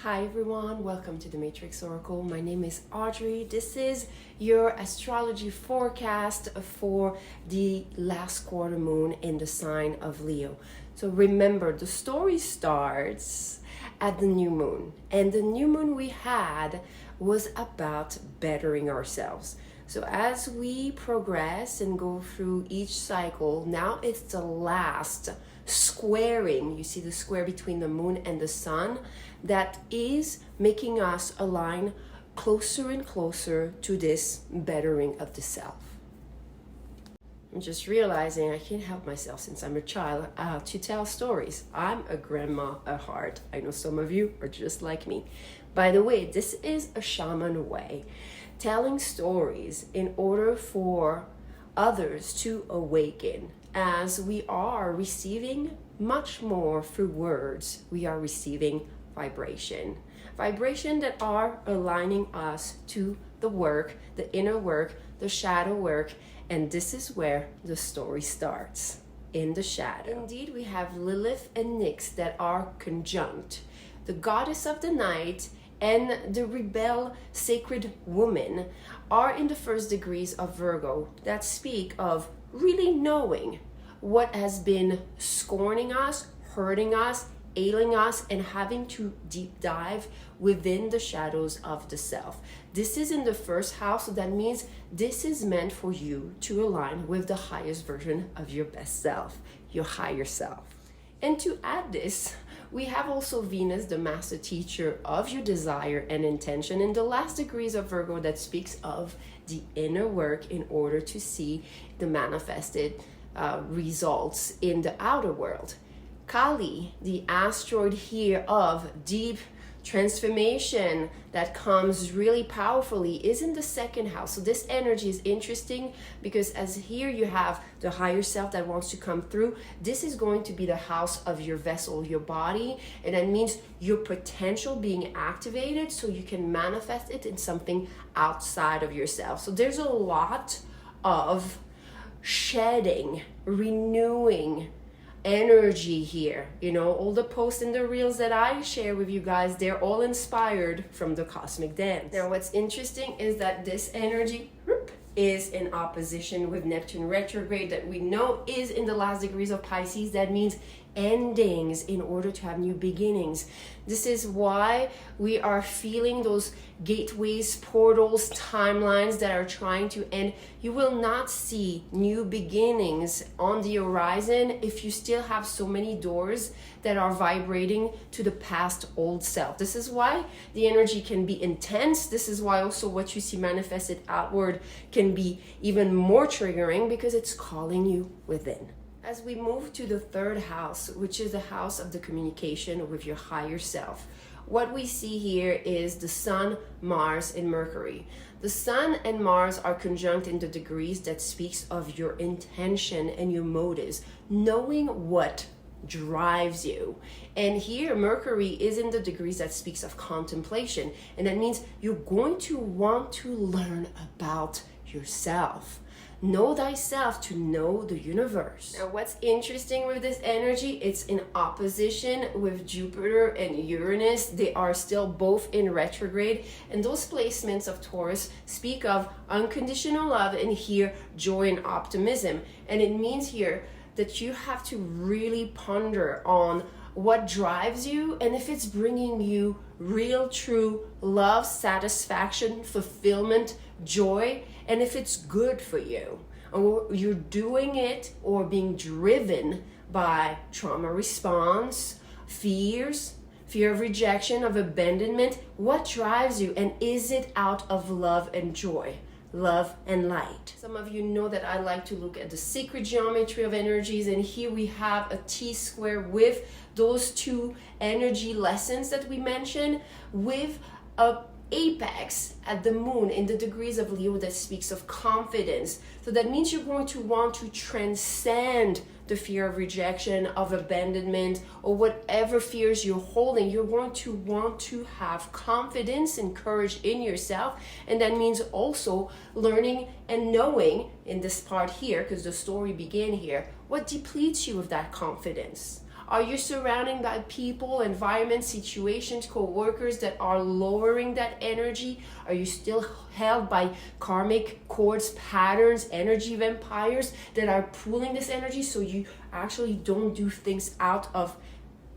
Hi everyone, welcome to the Matrix Oracle. My name is Audrey. This is your astrology forecast for the last quarter moon in the sign of Leo. So remember, the story starts at the new moon, and the new moon we had was about bettering ourselves. So as we progress and go through each cycle, now it's the last squaring. You see the square between the moon and the sun that is making us align closer and closer to this bettering of the self. I'm just realizing I can't help myself since I'm a child to tell stories. I'm a grandma at heart. I know some of you are just like me. By the way, this is a shaman way, telling stories in order for others to awaken. As we are receiving much more through words, we are receiving vibration that are aligning us to the work, the inner work, the shadow work, and this is where the story starts, in the shadow. Indeed, we have Lilith and Nyx that are conjunct. The goddess of the night and the rebel sacred woman are in the first degrees of Virgo that speak of really knowing what has been scorning us, hurting us, ailing us, and having to deep dive within the shadows of the self. This is in the first house, so that means this is meant for you to align with the highest version of your best self, your higher self. And to add this, we have also Venus, the master teacher of your desire and intention, in the last degrees of Virgo that speaks of the inner work in order to see the manifested results in the outer world. Kali, the asteroid here of deep transformation that comes really powerfully, is in the second house. So this energy is interesting because as here you have the higher self that wants to come through, this is going to be the house of your vessel, your body, and that means your potential being activated so you can manifest it in something outside of yourself. So there's a lot of shedding, renewing energy here. You know, all the posts and the reels that I share with you guys, they're all inspired from the cosmic dance. Now what's interesting is that this energy is in opposition with Neptune retrograde that we know is in the last degrees of Pisces. That means endings in order to have new beginnings. This is why we are feeling those gateways, portals, timelines that are trying to end. You will not see new beginnings on the horizon if you still have so many doors that are vibrating to the past old self. This is why the energy can be intense. This is why also what you see manifested outward can be even more triggering because it's calling you within. As we move to the third house, which is the house of the communication with your higher self, what we see here is the Sun, Mars, and Mercury. The Sun and Mars are conjunct in the degrees that speaks of your intention and your motives, knowing what drives you. And here Mercury is in the degrees that speaks of contemplation, and that means you're going to want to learn about yourself. Know thyself to know the universe. Now what's interesting with this energy, it's in opposition with Jupiter and Uranus. They are still both in retrograde, and those placements of Taurus speak of unconditional love and here joy and optimism. And it means here that you have to really ponder on what drives you and if it's bringing you real, true love, satisfaction, fulfillment, joy, and if it's good for you, or you're doing it or being driven by trauma response, fear of rejection, of abandonment. What drives you, and is it out of love and joy, love and light? Some of you know that I like to look at the sacred geometry of energies, and here we have a T-square with those two energy lessons that we mentioned, with a apex at the moon in the degrees of Leo that speaks of confidence. So that means you're going to want to transcend the fear of rejection, of abandonment, or whatever fears you're holding. You're going to want to have confidence and courage in yourself, and that means also learning and knowing in this part here, because the story began here, what depletes you of that confidence. Are you surrounding by people, environments, situations, co-workers that are lowering that energy? Are you still held by karmic cords, patterns, energy vampires that are pulling this energy so you actually don't do things out of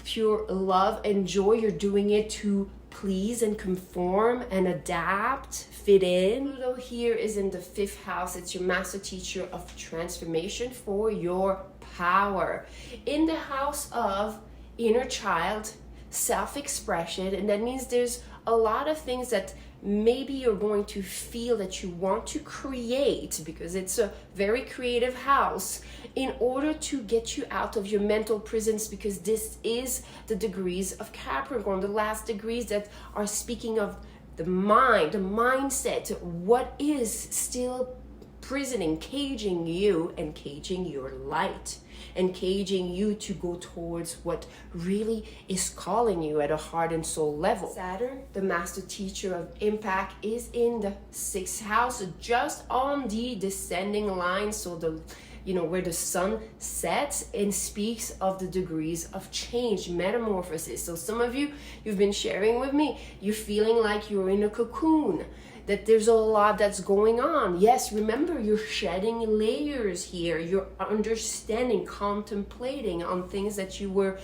pure love and joy? You're doing it to please and conform and adapt, fit in. Pluto here is in the 5th house. It's your master teacher of transformation for your power. In the house of inner child, self-expression, and that means there's a lot of things that maybe you're going to feel that you want to create, because it's a very creative house, in order to get you out of your mental prisons, because this is the degrees of Capricorn, the last degrees that are speaking of the mind, the mindset, what is still prisoning, caging you and caging your light, and caging you to go towards what really is calling you at a heart and soul level. Saturn, the master teacher of impact, is in the 6th house, just on the descending line, so the where the sun sets, and speaks of the degrees of change, metamorphosis. So some of you've been sharing with me, you're feeling like you're in a cocoon, that there's a lot that's going on. Yes, remember, you're shedding layers here. You're understanding, contemplating on things that you were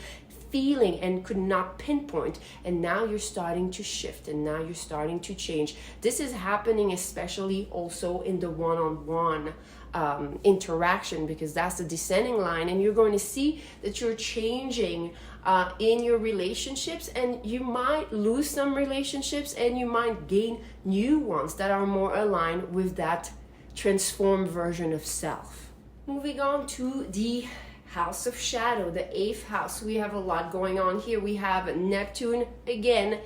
feeling and could not pinpoint, and now you're starting to shift, and now you're starting to change. This is happening especially also in the one-on-one interaction, because that's the descending line, and you're going to see that you're changing in your relationships, and you might lose some relationships and you might gain new ones that are more aligned with that transformed version of self. Moving on to the house of shadow, the 8th house, we have a lot going on here. We have Neptune again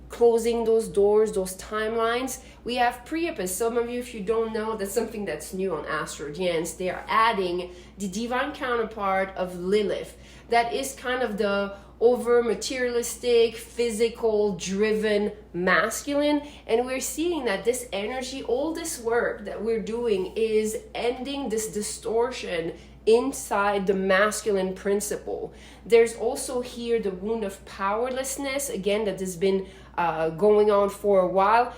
closing those doors, those timelines. We have Priapus. Some of you, if you don't know, that's something that's new on Astrology. They are adding the divine counterpart of Lilith. That is kind of the over materialistic, physical driven masculine, and we're seeing that this energy, all this work that we're doing, is ending this distortion inside the masculine principle. There's also here the wound of powerlessness, again, that has been going on for a while.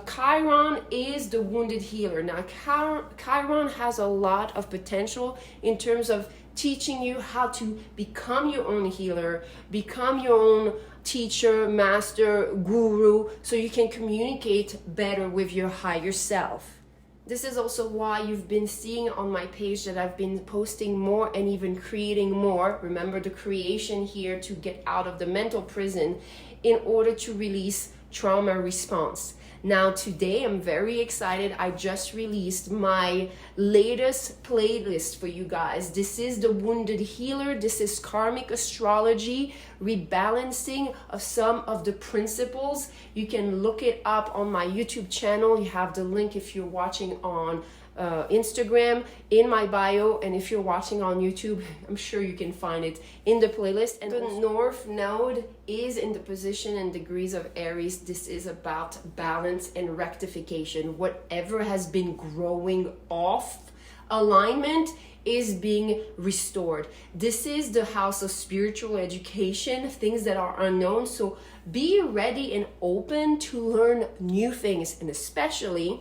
Chiron is the wounded healer. Now, Chiron has a lot of potential in terms of teaching you how to become your own healer, become your own teacher, master, guru, so you can communicate better with your higher self. This is also why you've been seeing on my page that I've been posting more and even creating more. Remember the creation here, to get out of the mental prison in order to release trauma response. Now today I'm very excited. I just released my latest playlist for you guys. This is the Wounded Healer. This is karmic astrology, rebalancing of some of the principles. You can look it up on my YouTube channel. You have the link if you're watching on Instagram in my bio, and if you're watching on YouTube, I'm sure you can find it in the playlist. And the North Node is in the position and degrees of Aries. This is about balance and rectification. Whatever has been growing off alignment is being restored. This is the house of spiritual education, things that are unknown. So be ready and open to learn new things, and especially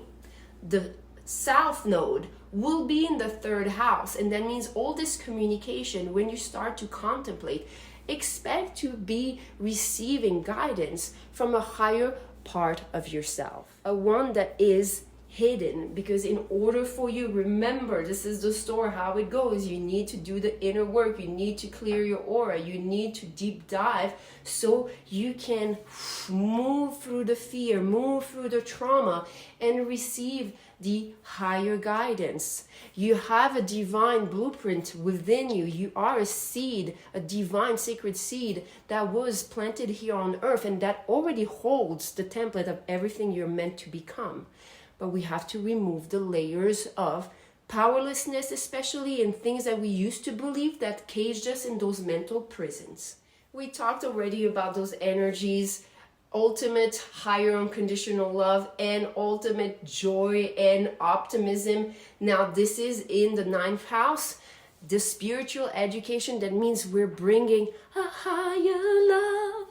the South Node will be in the 3rd house, and that means all this communication, when you start to contemplate, expect to be receiving guidance from a higher part of yourself, a one that is hidden, because in order for you, remember, this is the story, how it goes, you need to do the inner work, you need to clear your aura, you need to deep dive so you can move through the fear, move through the trauma, and receive the higher guidance. You have a divine blueprint within you. You are a seed, a divine sacred seed that was planted here on earth, and that already holds the template of everything you're meant to become. But we have to remove the layers of powerlessness, especially in things that we used to believe that caged us in those mental prisons. We talked already about those energies, ultimate higher unconditional love and ultimate joy and optimism. Now this is in the 9th house. the spiritual education, that means we're bringing a higher love.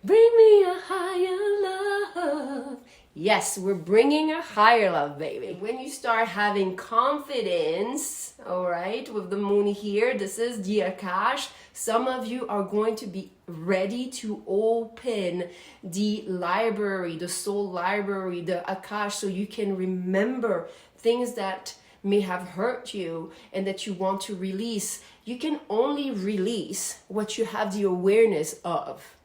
Bring me a higher love. Yes, we're bringing a higher love, baby. When you start having confidence, all right, with the moon here, this is the Akash. Some of you are going to be ready to open the library, the soul library, the Akash, so you can remember things that may have hurt you and that you want to release. You can only release what you have the awareness of.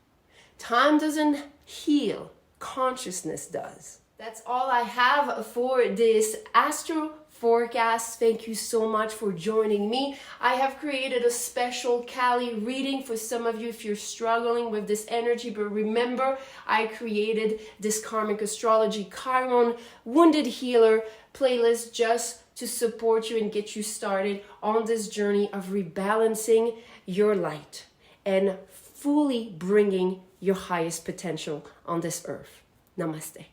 Time doesn't heal, consciousness does. That's all I have for this astro forecast. Thank you so much for joining me. I have created a special Kali reading for some of you if you're struggling with this energy, but remember, I created this Karmic Astrology Chiron Wounded Healer playlist just to support you and get you started on this journey of rebalancing your light and fully bringing your highest potential on this earth. Namaste.